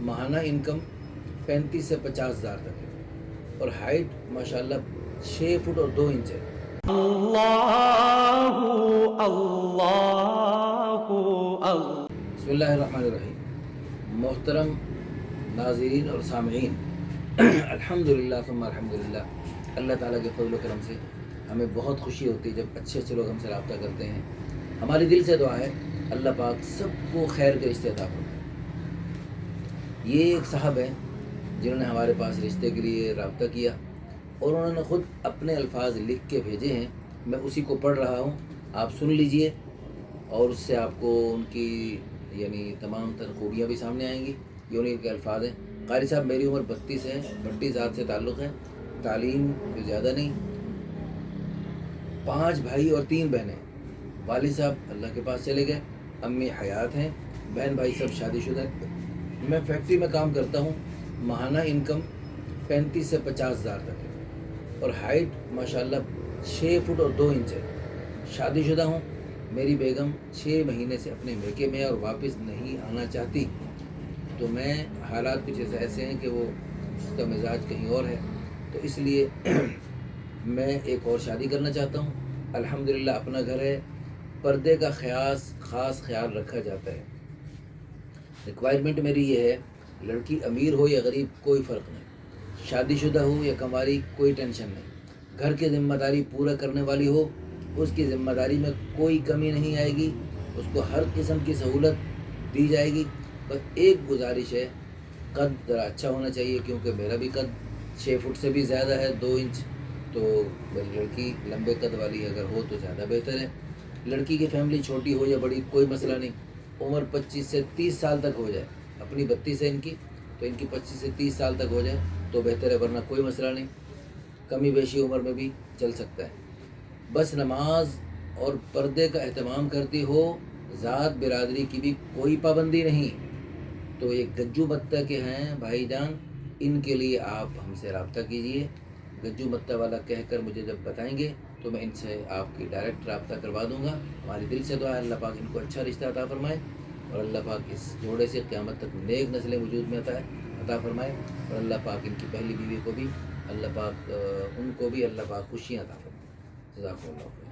ماہانہ انکم 35 سے 50 ہزار تک ہے اور ہائٹ ماشاءاللہ 6 فٹ اور 2 انچ ہے۔ اللہ اللہ بسم اللہ الرحمن الرحیم۔ محترم ناظرین اور سامعین، الحمدللہ ثم الحمدللہ، اللہ تعالیٰ کے فضل و کرم سے ہمیں بہت خوشی ہوتی ہے جب اچھے اچھے لوگ ہم سے رابطہ کرتے ہیں۔ ہماری دل سے دعا ہے اللہ پاک سب کو خیر کے رشتے عطا فرمائے۔ یہ ایک صاحب ہیں جنہوں نے ہمارے پاس رشتے کے لیے رابطہ کیا اور انہوں نے خود اپنے الفاظ لکھ کے بھیجے ہیں، میں اسی کو پڑھ رہا ہوں، آپ سن لیجئے اور اس سے آپ کو ان کی تمام تر خوبیاں بھی سامنے آئیں گی۔ یہ انہیں کے الفاظ ہیں۔ قاری صاحب، میری عمر 32 ہے، بھٹی ذات سے تعلق ہے، تعلیم کوئی زیادہ نہیں، 5 بھائی اور 3 بہنیں۔ والد صاحب اللہ کے پاس چلے گئے، امی حیات ہیں، بہن بھائی سب شادی شدہ ہیں۔ میں فیکٹری میں کام کرتا ہوں، ماہانہ انکم 35 سے 50 ہزار تک ہے اور ہائٹ ماشاءاللہ 6 فٹ اور 2 انچ ہے۔ شادی شدہ ہوں، میری بیگم 6 مہینے سے اپنے میکے میں اور واپس نہیں آنا چاہتی، تو میں حالات کچھ ایسے ہیں کہ وہ اس کا مزاج کہیں اور ہے، تو اس لیے میں ایک اور شادی کرنا چاہتا ہوں۔ الحمدللہ اپنا گھر ہے، پردے کا خاص خیال رکھا جاتا ہے۔ ریکوائرمنٹ میری یہ ہے، لڑکی امیر ہو یا غریب کوئی فرق نہیں، شادی شدہ ہو یا کنواری کوئی ٹینشن نہیں، گھر کی ذمہ داری پورا کرنے والی ہو، اس کی ذمہ داری میں کوئی کمی نہیں آئے گی، اس کو ہر قسم کی سہولت دی جائے گی۔ بس ایک گزارش ہے، قد ذرا اچھا ہونا چاہیے کیونکہ میرا بھی قد 6 فٹ سے بھی زیادہ ہے، 2 انچ، تو لڑکی لمبے قد والی اگر ہو تو زیادہ بہتر ہے۔ لڑکی کی فیملی چھوٹی ہو یا بڑی کوئی مسئلہ نہیں، عمر 25 سے 30 سال تک ہو جائے، اپنی 32 ہے ان کی، تو ان کی 25 سے 30 سال تک ہو جائے تو بہتر ہے، ورنہ کوئی مسئلہ نہیں، کمی بیشی عمر میں بھی چل سکتا ہے۔ بس نماز اور پردے کا اہتمام کرتی ہو، ذات برادری کی بھی کوئی پابندی نہیں، تو ایک گجو متہ کے ہیں بھائی جان، ان کے لیے آپ ہم سے رابطہ کیجئے۔ گجو متہ والا کہہ کر مجھے جب بتائیں گے تو میں ان سے آپ کی ڈائریکٹ رابطہ کروا دوں گا۔ ہماری دل سے دعا ہے اللہ پاک ان کو اچھا رشتہ عطا فرمائے اور اللہ پاک اس جوڑے سے قیامت تک نیک نسلیں وجود میں عطا فرمائے، اور اللہ پاک ان کی پہلی بیوی کو بھی اللہ پاک خوشیاں عطا فرمائے۔ جزاک اللہ خیر۔